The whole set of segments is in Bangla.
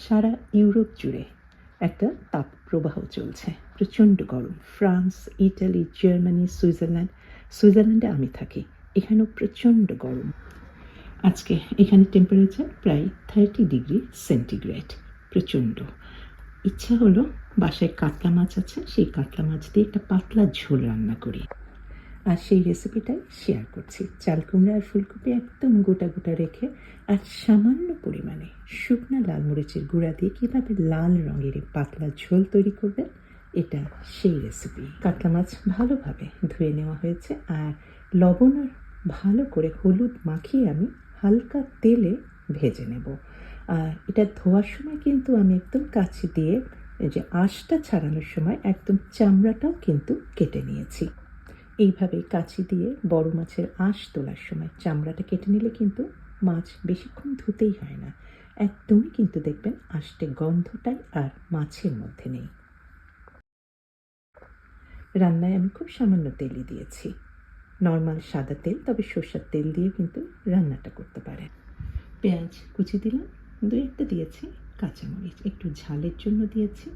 সারা ইউরোপ জুড়ে একটা তাপপ্রবাহ চলছে, প্রচণ্ড গরম। ফ্রান্স, ইটালি, জার্মানি, সুইজারল্যান্ডে আমি থাকি, এখানেও প্রচণ্ড গরম। আজকে এখানে টেম্পারেচার প্রায় 30 ডিগ্রি সেন্টিগ্রেড, প্রচণ্ড। ইচ্ছা হলো বাসায় কাতলা মাছ আছে, সেই কাতলা মাছ দিয়ে একটা পাতলা ঝোল রান্না করি, আর সেই রেসিপিটাই শেয়ার করছি। চাল কুমড়া আর ফুলকপি একদম গোটা গোটা রেখে আর সামান্য পরিমাণে শুকনা লাল মরিচের গুঁড়া দিয়ে কীভাবে লাল রঙের পাতলা ঝোল তৈরি করবেন, এটা সেই রেসিপি। কাতলা মাছ ভালোভাবে ধুয়ে নেওয়া হয়েছে, আর লবণ আর ভালো করে হলুদ মাখিয়ে আমি হালকা তেলে ভেজে নেব। আর এটা ধোয়ার সময় কিন্তু আমি একদম কাছি দিয়ে এই যে আঁশটা ছাড়ানোর সময় একদম চামড়াটাও কিন্তু কেটে নিয়েছি। এইভাবে কাঁচি দিয়ে বড় মাছের আঁশ তোলার সময় চামড়াটা কেটে নিলে কিন্তু মাছ বেশিক্ষণ ধুতেই হয় না, একদমই কিন্তু দেখবেন আঁশটে গন্ধটাই আর মাছের মধ্যে নেই। রান্নায় আমি খুব সামান্য তেলই দিয়েছি, নর্মাল সাদা তেল, তবে সর্ষের তেল দিয়ে কিন্তু রান্নাটা করতে পারেন। পেঁয়াজ কুচি দিলাম, 2-1টা দিয়েছি, কাঁচামরিচ একটু ঝালের জন্য দিয়েছি।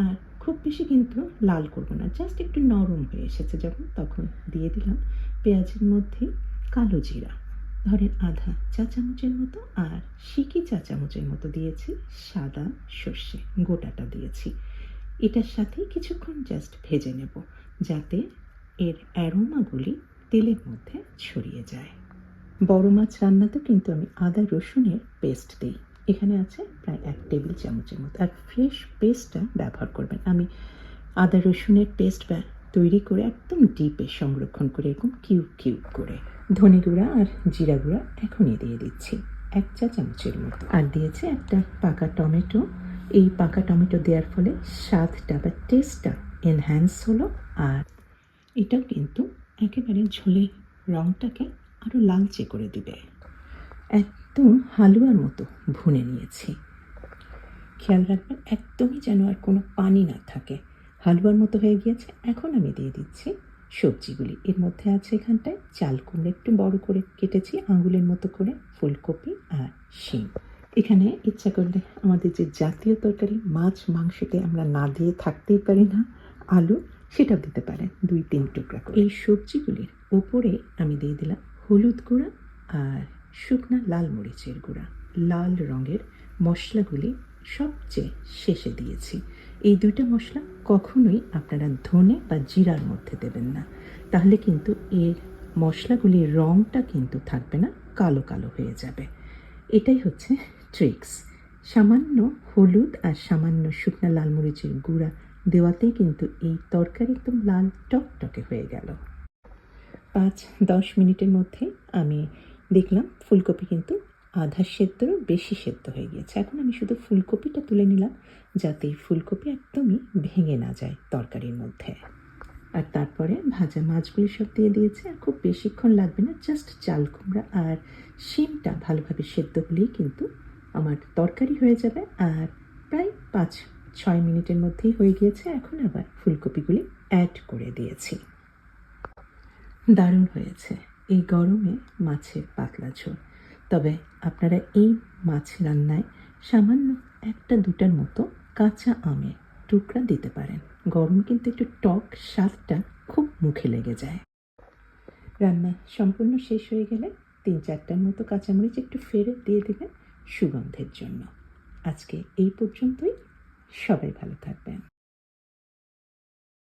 আর খুব বেশি কিন্তু লাল করব না, জাস্ট একটু নরম হয়ে এসেছে যখন, তখন দিয়ে দিলাম পেঁয়াজের মধ্যে কালো জিরা, ধরেন আধা চা চামচের মতো, আর সিকি চা চামচের মতো দিয়েছি সাদা সর্ষে, গোটাটা দিয়েছি। এটার সাথে কিছুক্ষণ জাস্ট ভেজে নেব, যাতে এর অ্যারোমাগুলি তেলের মধ্যে ছড়িয়ে যায়। বড় মাছ রান্নাতেও কিন্তু আমি আদা রসুনের পেস্ট দিই, এখানে আছে প্রায় 1 টেবিল চামচের মতো, আর ফ্রেশ পেস্টটা ব্যবহার করবেন। আমি আদা রসুনের পেস্ট তৈরি করে একদম ডিপে সংরক্ষণ করে এরকম কিউব কিউব করে। ধনে গুঁড়া আর জিরা গুঁড়া এখনই দিয়ে দিচ্ছি 1 চা চামচের মতো, আর দিয়েছি একটা পাকা টমেটো। এই পাকা টমেটো দেওয়ার ফলে স্বাদটা বা টেস্টটা এনহ্যান্স হলো, আর এটাও কিন্তু একেবারে ঝোলের রঙটাকে আরও লালচে করে দিবে। একদম হালুয়ার মতো ভুনে নিয়েছি। খেয়াল রাখবেন একদমই যেন আর কোনো পানি না থাকে, হালুয়ার মতো হয়ে গিয়েছে। এখন আমি দিয়ে দিচ্ছি সবজিগুলি। এর মধ্যে আছে এখানটায় চাল কুমড়ো একটু বড় করে কেটেছি আঙুলের মতো করে, ফুলকপি আর শিম। এখানে ইচ্ছা করলে আমাদের যে জাতীয় তরকারি মাছ মাংসতে আমরা না দিয়ে থাকতেই পারি না, আলু, সেটাও দিতে পারেন 2-3 টুকরা করে। এই সবজিগুলির উপরে আমি দিয়ে দিলাম হলুদ গুঁড়া আর শুকনা লাল মরিচের গুঁড়া। লাল রঙের মশলাগুলি সবচেয়ে শেষে দিয়েছি। এই 2টা মশলা কখনোই আপনারা ধনে বা জিরার মধ্যে দেবেন না, তাহলে কিন্তু এর মশলাগুলির রঙটা কিন্তু থাকবে না, কালো কালো হয়ে যাবে। এটাই হচ্ছে ট্রিক্স। সামান্য হলুদ আর সামান্য শুকনা লাল মরিচের গুঁড়া দেওয়াতেই কিন্তু এই তরকারি একদম লাল টকটকে হয়ে গেল। 5-10 মিনিটের মধ্যে আমি দেখলাম ফুলকপি কিন্তু আধা সেদ্ধরও বেশি সেদ্ধ হয়ে গিয়েছে। এখন আমি শুধু ফুলকপিটা তুলে নিলাম, যাতে ফুলকপি একদমই ভেঙে না যায় তরকারির মধ্যে। আর তারপরে ভাজা মাছগুলি সব দিয়ে দিয়েছি, আর খুব বেশিক্ষণ লাগবে না, জাস্ট চাল কুমড়া আর শিমটা ভালোভাবে সেদ্ধ হলেই কিন্তু আমার তরকারি হয়ে যাবে। আর প্রায় 5-6 মিনিটের মধ্যেই হয়ে গিয়েছে। এখন আবার ফুলকপিগুলি অ্যাড করে দিয়েছি। দারুণ হয়েছে এই গরমে মাছের পাতলা ঝোল। তবে আপনারা এই মাছ রান্নায় সামান্য 1-2টার মতো কাঁচা আমের টুকরা দিতে পারেন, গরম কিন্তু একটু টক স্বাদটা খুব মুখে লেগে যায়। রান্না সম্পূর্ণ শেষ হয়ে গেলে 3-4টার মতো কাঁচামরিচ একটু ফেরত দিয়ে দেবেন সুগন্ধের জন্য। আজকে এই পর্যন্তই, সবাই ভালো থাকবেন।